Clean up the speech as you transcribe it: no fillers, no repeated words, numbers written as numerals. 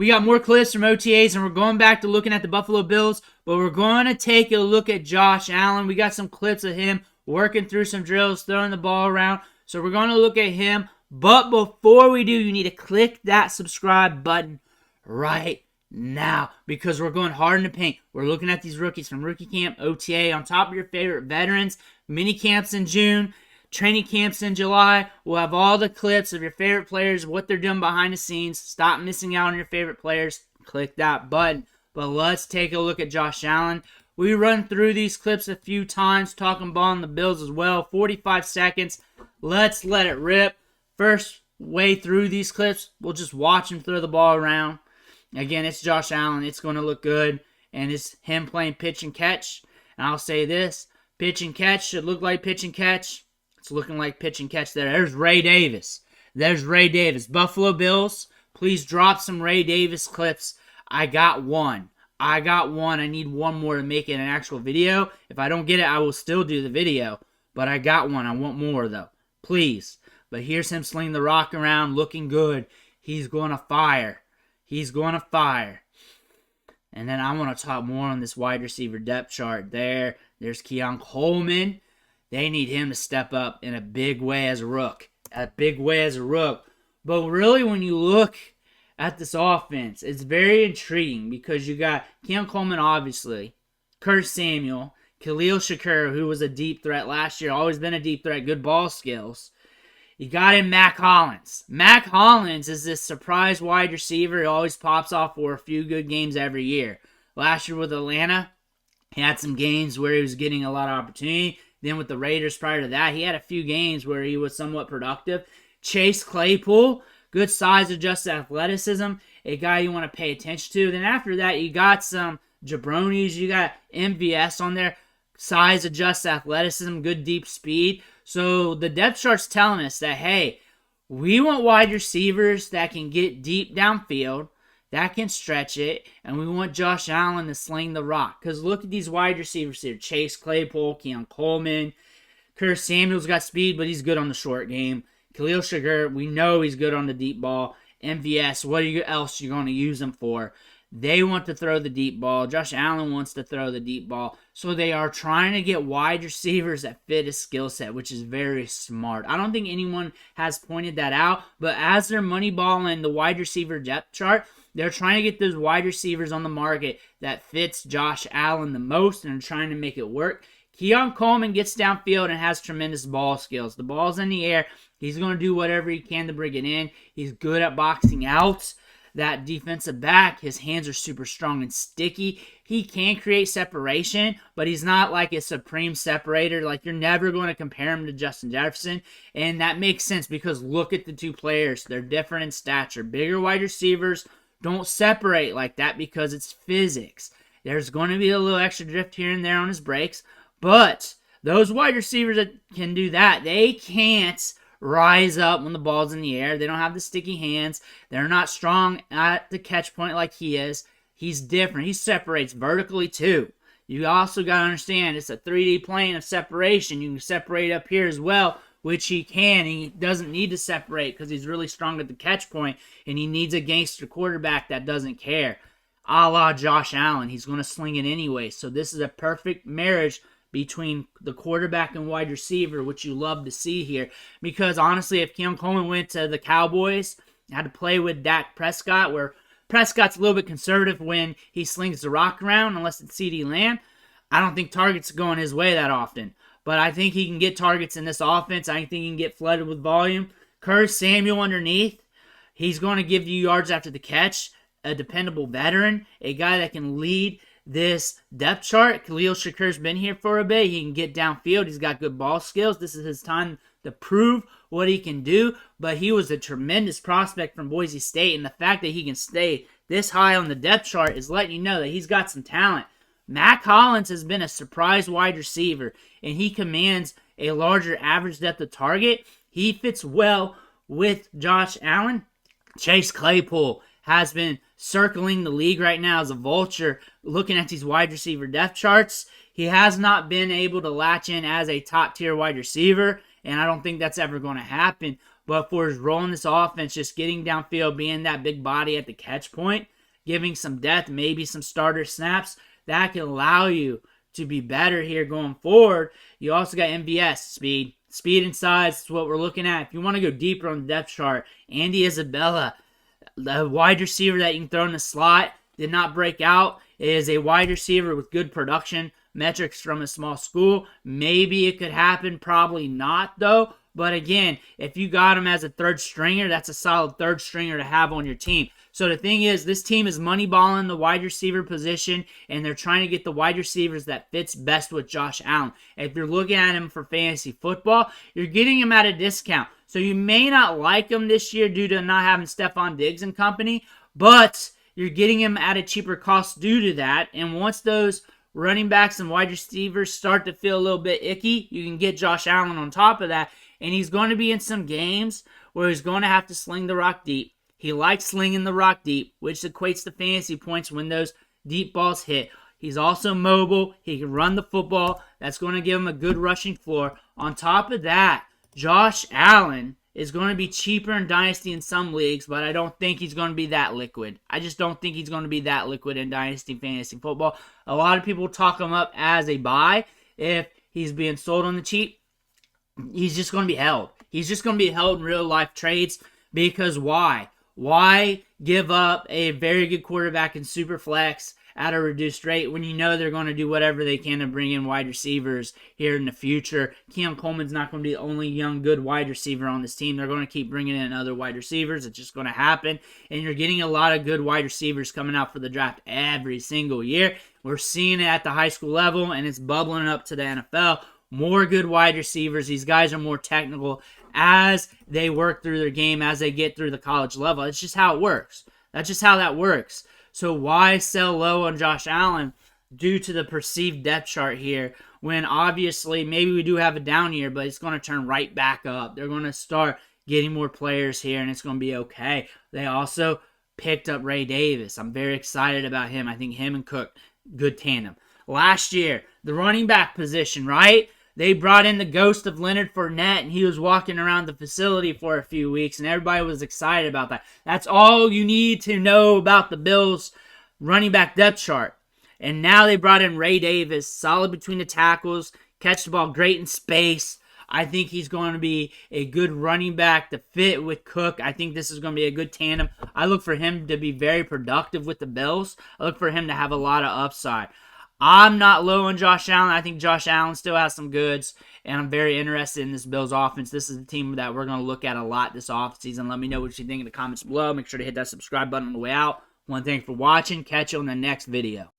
We got more clips from OTAs, and we're going back to looking at the Buffalo Bills, but we're going to take a look at Josh Allen. We got some clips of him working through some drills, throwing the ball around, so we're going to look at him. But before we do, you need to click that subscribe button right now, because we're going hard in the paint. We're looking at these rookies from rookie camp, OTA, on top of your favorite veterans, mini camps in June, training camps in July. We'll have all the clips of your favorite players, what they're doing behind the scenes. Stop missing out on your favorite players. Click that button. But let's take a look at Josh Allen. We run through these clips a few times, talking ball on the Bills as well. 45 seconds. Let's let it rip. First way through these clips, we'll just watch him throw the ball around. Again, it's Josh Allen. It's going to look good. And it's him playing pitch and catch. And I'll say this. Pitch and catch should look like pitch and catch. It's looking like pitch and catch there. There's Ray Davis. There's Ray Davis. Buffalo Bills, please drop some Ray Davis clips. I got one. I need one more to make it an actual video. If I don't get it, I will still do the video. But I got one. I want more, though. Please. But here's him slinging the rock around, looking good. He's going to fire. He's going to fire. And then I want to talk more on this wide receiver depth chart there. There's Keon Coleman. They need him to step up in a big way as a rook. But really, when you look at this offense, it's very intriguing because you got Keon Coleman, obviously, Curtis Samuel, Khalil Shakir, who was a deep threat last year, always been a deep threat, good ball skills. You got in Mac Hollins. Mac Hollins is this surprise wide receiver. He always pops off for a few good games every year. Last year with Atlanta, he had some games where he was getting a lot of opportunity. Then with the Raiders prior to that, he had a few games where he was somewhat productive. Chase Claypool, good size, adjusted athleticism, a guy you want to pay attention to. Then after that, you got some jabronis. You got MVS on there, size, adjusted athleticism, good deep speed. So the depth chart's telling us that, hey, we want wide receivers that can get deep downfield, that can stretch it, and we want Josh Allen to sling the rock. Because look at these wide receivers here. Chase Claypool, Keon Coleman. Curtis Samuel's got speed, but he's good on the short game. Khalil Shakir, we know he's good on the deep ball. MVS, what else are you going to use him for? They want to throw the deep ball. Josh Allen wants to throw the deep ball. So they are trying to get wide receivers that fit his skill set, which is very smart. I don't think anyone has pointed that out, but as they're moneyballing the wide receiver depth chart, they're trying to get those wide receivers on the market that fits Josh Allen the most, and they're trying to make it work. Keon Coleman gets downfield and has tremendous ball skills. The ball's in the air. He's going to do whatever he can to bring it in. He's good at boxing out that defensive back. His hands are super strong and sticky. He can create separation, but he's not like a supreme separator. Like, you're never going to compare him to Justin Jefferson, and that makes sense because look at the two players. They're different in stature. Bigger wide receivers don't separate like that because it's physics. There's going to be a little extra drift here and there on his breaks, but those wide receivers that can do that, they can't rise up when the ball's in the air. They don't have the sticky hands. They're not strong at the catch point like he is. He's different. He separates vertically too. You also got to understand it's a 3D plane of separation. You can separate up here as well, which he can. He doesn't need to separate because he's really strong at the catch point, and he needs a gangster quarterback that doesn't care. A la Josh Allen. He's going to sling it anyway. So this is a perfect marriage between the quarterback and wide receiver, which you love to see here. Because honestly, if Keon Coleman went to the Cowboys, had to play with Dak Prescott, where Prescott's a little bit conservative when he slings the rock around, unless it's CeeDee Lamb, I don't think targets are going his way that often. But I think he can get targets in this offense. I think he can get flooded with volume. Curtis Samuel underneath, he's going to give you yards after the catch. A dependable veteran, a guy that can lead this depth chart. Khalil Shakir's been here for a bit. He can get downfield. He's got good ball skills. This is his time to prove what he can do. But he was a tremendous prospect from Boise State, and the fact that he can stay this high on the depth chart is letting you know that he's got some talent. Mac Hollins has been a surprise wide receiver, and he commands a larger average depth of target. He fits well with Josh Allen. Chase Claypool has been circling the league right now as a vulture, looking at these wide receiver depth charts. He has not been able to latch in as a top-tier wide receiver, and I don't think that's ever going to happen. But for his role in this offense, just getting downfield, being that big body at the catch point, giving some depth, maybe some starter snaps, that can allow you to be better here going forward. You also got MVS, speed. Speed and size is what we're looking at. If you want to go deeper on the depth chart, Andy Isabella, the wide receiver that you can throw in the slot, did not break out. Is a wide receiver with good production metrics from a small school. Maybe it could happen. Probably not, though. But again, if you got him as a third stringer, that's a solid third stringer to have on your team. So the thing is, this team is moneyballing the wide receiver position, and they're trying to get the wide receivers that fits best with Josh Allen. If you're looking at him for fantasy football, you're getting him at a discount. So you may not like him this year due to not having Stephon Diggs and company, but you're getting him at a cheaper cost due to that. And once those running backs and wide receivers start to feel a little bit icky, you can get Josh Allen on top of that. And he's going to be in some games where he's going to have to sling the rock deep. He likes slinging the rock deep, which equates to fantasy points when those deep balls hit. He's also mobile. He can run the football. That's going to give him a good rushing floor. On top of that, Josh Allen is going to be cheaper in Dynasty in some leagues, but I don't think he's going to be that liquid. I just don't think he's going to be that liquid in Dynasty fantasy football. A lot of people talk him up as a buy if he's being sold on the cheap. He's just going to be held. He's just going to be held in real-life trades because why? Why give up a very good quarterback in Superflex at a reduced rate when you know they're going to do whatever they can to bring in wide receivers here in the future? Keon Coleman's not going to be the only young, good wide receiver on this team. They're going to keep bringing in other wide receivers. It's just going to happen. And you're getting a lot of good wide receivers coming out for the draft every single year. We're seeing it at the high school level, and it's bubbling up to the NFL. More good wide receivers. These guys are more technical as they work through their game, as they get through the college level. It's just how it works. That's just how that works. So why sell low on Josh Allen due to the perceived depth chart here when obviously maybe we do have a down year, but it's going to turn right back up. They're going to start getting more players here, and it's going to be okay. They also picked up Ray Davis. I'm very excited about him. I think him and Cook, good tandem. Last year, the running back position, right? They brought in the ghost of Leonard Fournette, and he was walking around the facility for a few weeks, and everybody was excited about that. That's all you need to know about the Bills' running back depth chart. And now they brought in Ray Davis, solid between the tackles, catch the ball great in space. I think he's going to be a good running back to fit with Cook. I think this is going to be a good tandem. I look for him to be very productive with the Bills. I look for him to have a lot of upside. I'm not low on Josh Allen. I think Josh Allen still has some goods, and I'm very interested in this Bills offense. This is a team that we're going to look at a lot this offseason. Let me know what you think in the comments below. Make sure to hit that subscribe button on the way out. One thing for watching. Catch you on the next video.